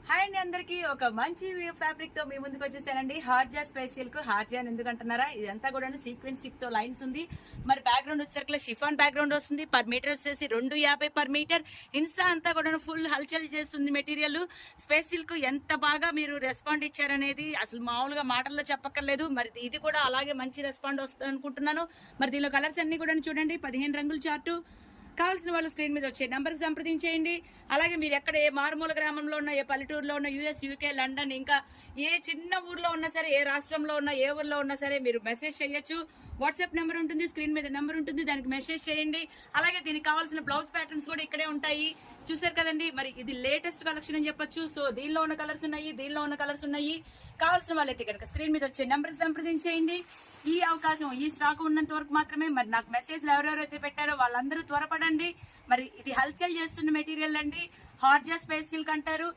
Hi అండి, అందరికి ఒక మంచి ఫ్యాబ్రిక్ తో మీ ముందుకు వచ్చేసానండి. హార్జా స్పేస్ సిల్క్. హార్జా అని ఎందుకు అంటున్నారా? ఇదంతా కూడా సీక్వెన్స్ సిల్క్ తో లైన్స్ ఉంది. మరి బ్యాక్గ్రౌండ్ వచ్చేసరికి షిఫాన్ బ్యాక్గ్రౌండ్ వస్తుంది. పర్ మీటర్ వచ్చేసి 250 పర్ మీటర్. ఇన్స్టా అంతా కూడా ఫుల్ హల్చల్ చేస్తుంది మెటీరియల్. స్పేస్ సిల్క్ ఎంత బాగా మీరు రెస్పాండ్ ఇచ్చారనేది అసలు మామూలుగా మాటల్లో చెప్పక్కర్లేదు. మరి ఇది కూడా అలాగే మంచి రెస్పాండ్ వస్తుంది అనుకుంటున్నాను. మరి దీనిలో కలర్స్ అన్ని కూడా చూడండి, 15 రంగుల చార్టు. కావాల్సిన వాళ్ళు స్క్రీన్ మీద వచ్చే నెంబర్కి సంప్రదించేయండి. అలాగే మీరు ఎక్కడ ఏ మారుమూల గ్రామంలో ఉన్న, ఏ పల్లెటూరులో ఉన్న, యూఎస్, యూకే, లండన్, ఇంకా ఏ చిన్న ఊర్లో ఉన్నా సరే, ఏ రాష్ట్రంలో ఉన్నా, ఏ ఊర్లో ఉన్నా సరే మీరు మెసేజ్ చేయొచ్చు. వాట్సాప్ నెంబర్ ఉంటుంది, స్క్రీన్ మీద నెంబర్ ఉంటుంది, దానికి మెసేజ్ చేయండి. అలాగే దీనికి కావాల్సిన బ్లౌజ్ ప్యాటర్న్స్ కూడా ఇక్కడే ఉంటాయి. చూసారు కదండి, మరి ఇది లేటెస్ట్ కలెక్షన్ అని చెప్పొచ్చు. సో దీనిలో ఉన్న కలర్స్ ఉన్నాయి, దీనిలో ఉన్న కలర్స్ ఉన్నాయి. కావాల్సిన వాళ్ళైతే కనుక స్క్రీన్ మీద వచ్చే నెంబర్కి సంప్రదించేయండి. ఈ అవకాశం, ఈ స్టాక్ ఉన్నంత వరకు మాత్రమే. మరి నాకు మెసేజ్లు ఎవరెవరైతే పెట్టారో వాళ్ళందరూ త్వరపడండి. మరి ఇది హల్చల్ చేస్తున్న మెటీరియల్ అండి. హార్జా స్పేస్ సిల్క్ అంటారు.